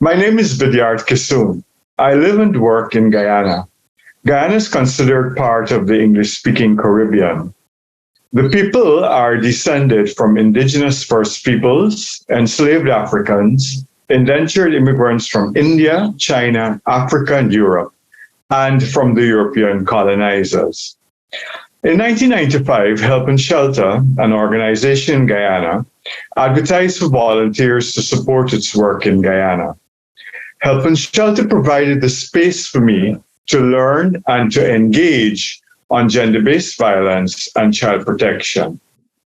My name is Vidyard Kissoon. I live and work in Guyana. Guyana is considered part of the English-speaking Caribbean. The people are descended from indigenous First Peoples, enslaved Africans, indentured immigrants from India, China, Africa, and Europe, and from the European colonizers. In 1995, Help and Shelter, an organization in Guyana, advertised for volunteers to support its work in Guyana. Help and Shelter provided the space for me to learn and to engage on gender-based violence and child protection.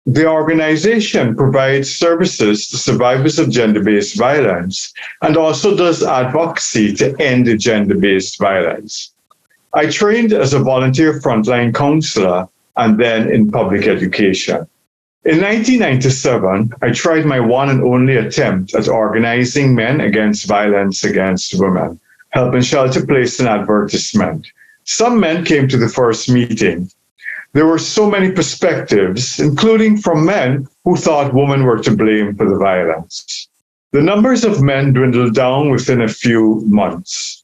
The organization provides services to survivors of gender-based violence and also does advocacy to end gender-based violence. I trained as a volunteer frontline counselor and then in public education. In 1997, I tried my one and only attempt at organizing men against violence against women. Help and Shelter placed an advertisement. Some men came to the first meeting. There were so many perspectives, including from men who thought women were to blame for the violence. The numbers of men dwindled down within a few months.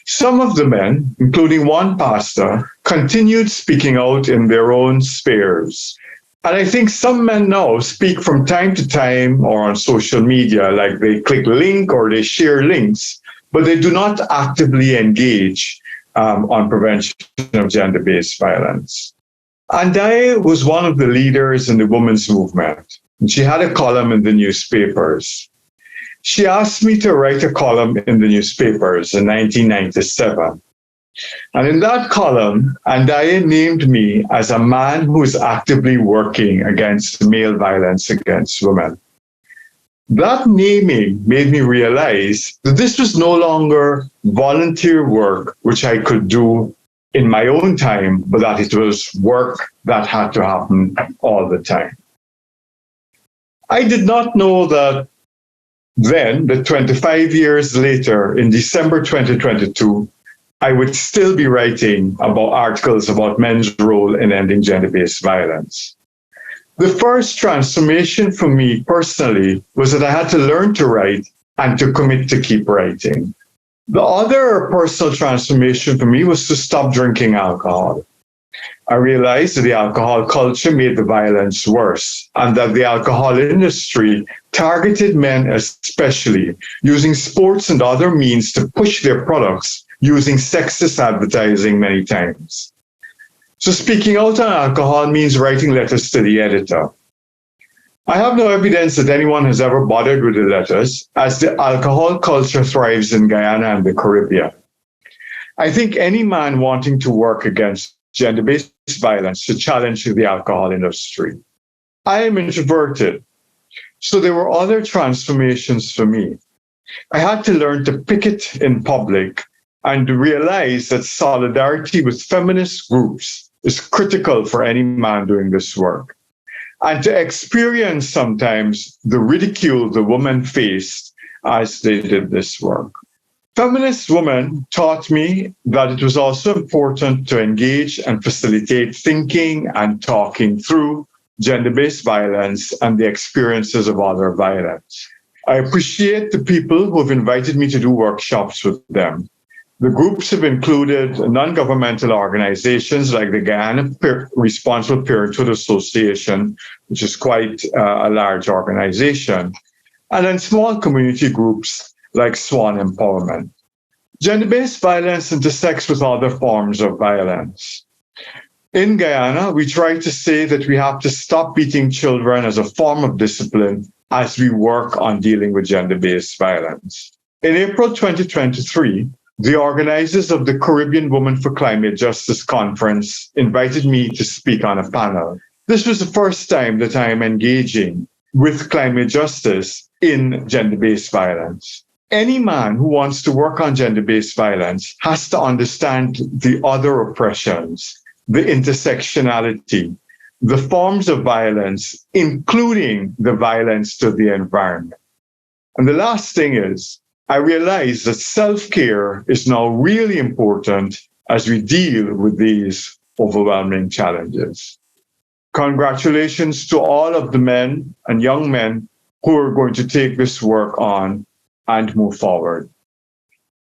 Some of the men, including one pastor, continued speaking out in their own spheres. And I think some men now speak from time to time or on social media, like they click link or they share links, but they do not actively engage on prevention of gender-based violence. Andai was one of the leaders in the women's movement. She had a column in the newspapers. She asked me to write a column in the newspapers in 1997. And in that column, Andai named me as a man who is actively working against male violence against women. That naming made me realize that this was no longer volunteer work, which I could do in my own time, but that it was work that had to happen all the time. I did not know that then, that 25 years later, in December 2022, I would still be writing about articles about men's role in ending gender-based violence. The first transformation for me personally was that I had to learn to write and to commit to keep writing. The other personal transformation for me was to stop drinking alcohol. I realized that the alcohol culture made the violence worse and that the alcohol industry targeted men especially, using sports and other means to push their products, using sexist advertising many times. So speaking out on alcohol means writing letters to the editor. I have no evidence that anyone has ever bothered with the letters, as the alcohol culture thrives in Guyana and the Caribbean. I think any man wanting to work against gender-based violence should challenge the alcohol industry. I am introverted, so there were other transformations for me. I had to learn to picket in public and realize that solidarity with feminist groups is critical for any man doing this work. And to experience sometimes the ridicule the women faced as they did this work. Feminist women taught me that it was also important to engage and facilitate thinking and talking through gender-based violence and the experiences of other violence. I appreciate the people who have invited me to do workshops with them. The groups have included non-governmental organizations like the Guyana Responsible Parenthood Association, which is quite a large organization, and then small community groups like Swan Empowerment. Gender-based violence intersects with other forms of violence. In Guyana, we try to say that we have to stop beating children as a form of discipline as we work on dealing with gender-based violence. In April 2023, the organizers of the Caribbean Women for Climate Justice Conference invited me to speak on a panel. This was the first time that I am engaging with climate justice in gender-based violence. Any man who wants to work on gender-based violence has to understand the other oppressions, the intersectionality, the forms of violence, including the violence to the environment. And the last thing is, I realize that self-care is now really important as we deal with these overwhelming challenges. Congratulations to all of the men and young men who are going to take this work on and move forward.